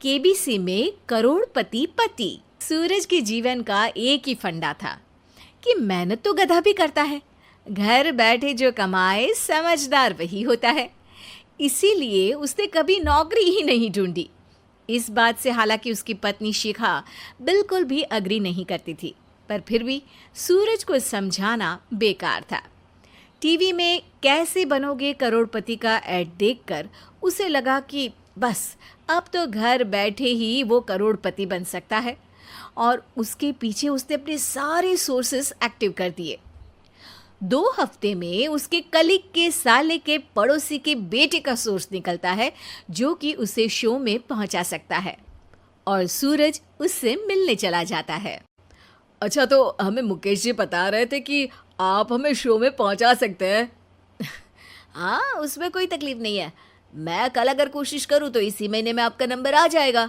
KBC में करोड़पति पति। सूरज के जीवन का एक ही फंडा था कि मेहनत तो गधा भी करता है, घर बैठे जो कमाए समझदार वही होता है। इसीलिए उसने कभी नौकरी ही नहीं ढूंढी। इस बात से हालांकि उसकी पत्नी शिखा बिल्कुल भी अग्री नहीं करती थी, पर फिर भी सूरज को समझाना बेकार था। टीवी में कैसे बनोगे करोड़पति का ऐड देखकर उसे लगा कि बस अब तो घर बैठे ही वो करोड़पति बन सकता है, और उसके पीछे उसने अपने सारे सोर्सेस एक्टिव कर दिए। 2 हफ्ते में उसके कलीग के साले के पड़ोसी के बेटे का सोर्स निकलता है जो कि उसे शो में पहुंचा सकता है, और सूरज उससे मिलने चला जाता है। अच्छा, तो हमें मुकेश जी बता रहे थे कि आप हमें शो में पहुंचा सकते हैं। हाँ, उसमें कोई तकलीफ नहीं है। मैं कल अगर कोशिश करूँ तो इसी महीने में आपका नंबर आ जाएगा।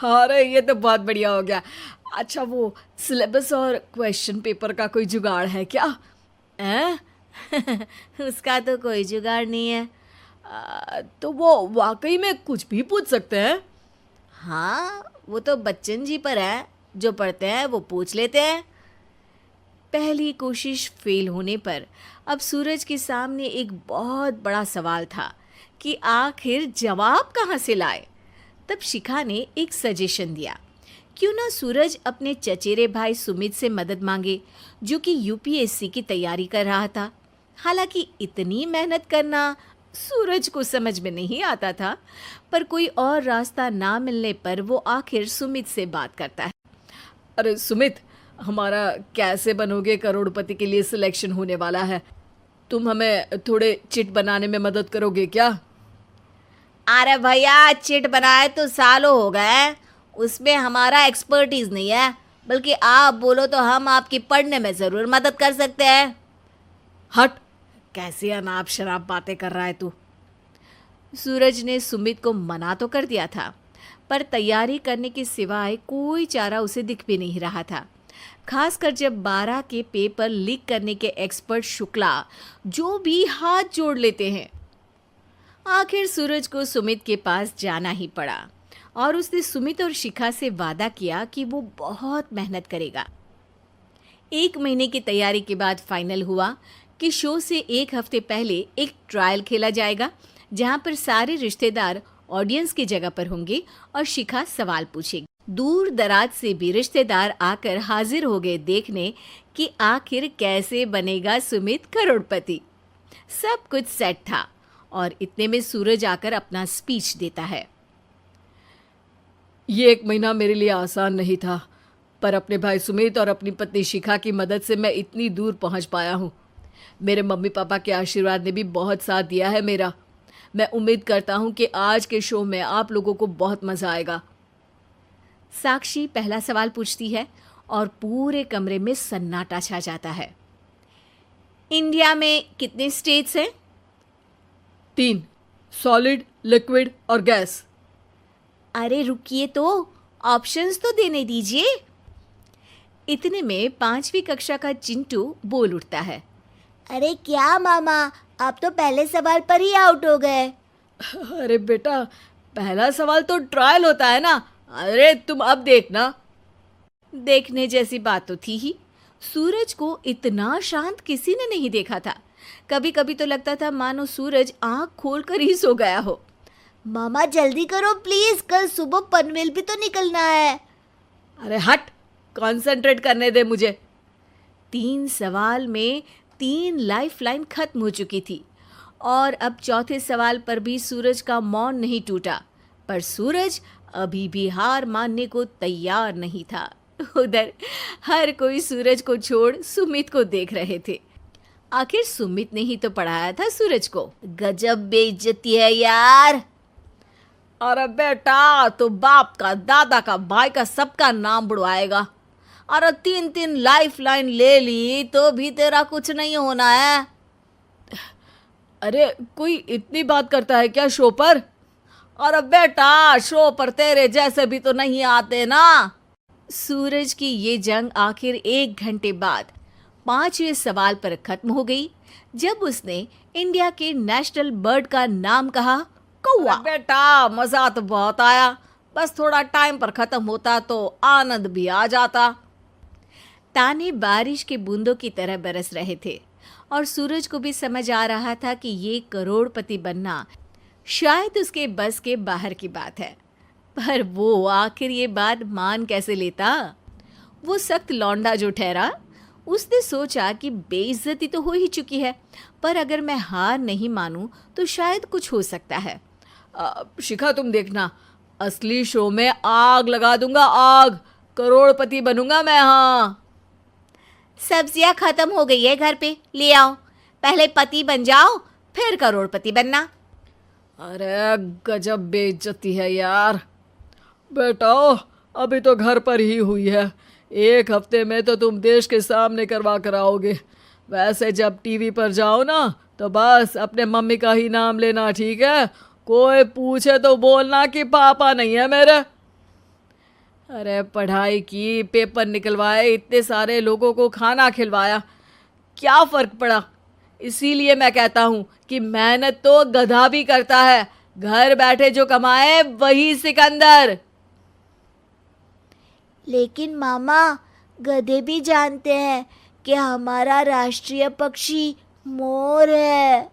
अरे ये तो बहुत बढ़िया हो गया। अच्छा, वो सिलेबस और क्वेश्चन पेपर का कोई जुगाड़ है क्या? उसका तो कोई जुगाड़ नहीं है। तो वो वाकई में कुछ भी पूछ सकते हैं? हाँ, वो तो बच्चन जी पर है, जो पढ़ते हैं वो पूछ लेते हैं। पहली कोशिश फेल होने पर अब सूरज के सामने एक बहुत बड़ा सवाल था कि आखिर जवाब कहाँ से लाए। तब शिखा ने एक सजेशन दिया, क्यों ना सूरज अपने चचेरे भाई सुमित से मदद मांगे, जो कि यूपीएससी की तैयारी कर रहा था। हालांकि इतनी मेहनत करना सूरज को समझ में नहीं आता था, पर कोई और रास्ता ना मिलने पर वो आखिर सुमित से बात करता है। अरे सुमित, हमारा कैसे बनोगे करोड़पति के लिए सिलेक्शन होने वाला है। तुम हमें थोड़े चिट बनाने में मदद करोगे क्या? अरे भैया, चिट बनाए तो सालों हो गए, उसमें हमारा एक्सपर्टीज नहीं है, बल्कि आप बोलो तो हम आपकी पढ़ने में ज़रूर मदद कर सकते हैं। हट, कैसी अनाप शराब बातें कर रहा है तू। सूरज ने सुमित को मना तो कर दिया था, पर तैयारी करने के सिवाय कोई चारा उसे दिख भी नहीं रहा था, खासकर जब 12 के पेपर लीक करने के एक्सपर्ट शुक्ला जो भी हाथ जोड़ लेते हैं। आखिर सूरज को सुमित के पास जाना ही पड़ा, और उसने सुमित और शिखा से वादा किया कि वो बहुत मेहनत करेगा। 1 महीने की तैयारी के बाद फाइनल हुआ कि शो से 1 हफ्ते पहले एक ट्रायल खेला जाएगा, जहां पर सारे रिश्तेदार ऑडियंस की जगह पर होंगे और शिखा सवाल पूछेगी। दूर दराज से भी रिश्तेदार आकर हाजिर हो गए देखने कि आखिर कैसे बनेगा सुमित करोड़पति। सब कुछ सेट था, और इतने में सूरज आकर अपना स्पीच देता है। ये 1 महीना मेरे लिए आसान नहीं था, पर अपने भाई सुमित और अपनी पत्नी शिखा की मदद से मैं इतनी दूर पहुंच पाया हूँ। मेरे मम्मी पापा के आशीर्वाद ने भी बहुत साथ दिया है मेरा। मैं उम्मीद करता हूँ कि आज के शो में आप लोगों को बहुत मज़ा आएगा। साक्षी पहला सवाल पूछती है और पूरे कमरे में सन्नाटा छा जाता है। इंडिया में कितने स्टेट्स हैं? 3, सॉलिड, लिक्विड और गैस। अरे रुकिए, तो ऑप्शंस तो देने दीजिए। इतने में 5वीं कक्षा का चिंटू बोल उठता है। अरे क्या मामा, आप तो पहले सवाल पर ही आउट हो गए। अरे बेटा, पहला सवाल तो ट्रायल होता है ना। अरे तुम अब देखना। देखने जैसी बात तो थी ही। सूरज को इतना शांत किसी ने नहीं देखा था। कभी कभी तो लगता था मानो सूरज आंख खोलकर ही सो गया हो। मामा जल्दी करो प्लीज, कल सुबह पनवेल भी तो निकलना है। अरे हट, कंसंट्रेट करने दे मुझे। 3 सवाल में 3 लाइफलाइन खत्म हो चुकी थी, और अब चौथे सवाल पर भी सूरज का मौन नहीं टूटा। पर सूरज अभी भी हार मानने को तैयार नहीं था। उधर हर कोई सूरज को छोड़ सुमित को देख रहे थे। आखिर सुमित ने ही तो पढ़ाया था सूरज को। गजब बेइज्जती है यार। अरे बेटा, तो बाप का, दादा का, भाई का, सबका नाम बुड़वाएगा। अरे 3 लाइफलाइन ले ली तो भी तेरा कुछ नहीं होना है। अरे कोई इतनी बात करता है क्या शो पर? अरे बेटा, शो पर तेरे जैसे भी तो नहीं आते ना। सूरज की ये जंग आखिर 1 घंटे बाद 5वें सवाल पर खत्म हो गई, जब उसने इंडिया के नेशनल बर्ड का नाम कहा, कौवा। बेटा, मजा तो बहुत आया, बस थोड़ा टाइम पर खत्म होता तो आनंद भी आ जाता। ताने बारिश के बूंदों की तरह बरस रहे थे और सूरज को भी समझ आ रहा था कि ये करोड़पति बनना शायद उसके बस के बाहर की बात है। पर वो आखिर ये बात मान कैसे लेता? वो सख्त लौंडा जो ठहरा, उसने सोचा कि बेइज्जती तो हो ही चुकी है, पर अगर मैं हार नहीं मानूं तो शायद कुछ हो सकता है। शिखा, तुम देखना, असली शो में आग लगा दूंगा, आग। करोड़पति बनूंगा मैं। हाँ, सब्जियां खत्म हो गई है घर पे, ले आओ। पहले पति बन जाओ, फिर करोड़पति बनना। अरे गजब बेइज्जती है यार। बेटा, अभी तो घर पर ही हुई है, 1 हफ्ते में तो तुम देश के सामने करवा कर आओगे। वैसे जब टीवी पर जाओ ना तो बस अपने मम्मी का ही नाम लेना, ठीक है? कोई पूछे तो बोलना कि पापा नहीं है मेरे। अरे पढ़ाई की, पेपर निकलवाए, इतने सारे लोगों को खाना खिलवाया, क्या फ़र्क पड़ा? इसीलिए मैं कहता हूँ कि मेहनत तो गधा भी करता है, घर बैठे जो कमाए वही सिकंदर। लेकिन मामा, गधे भी जानते हैं कि हमारा राष्ट्रीय पक्षी मोर है।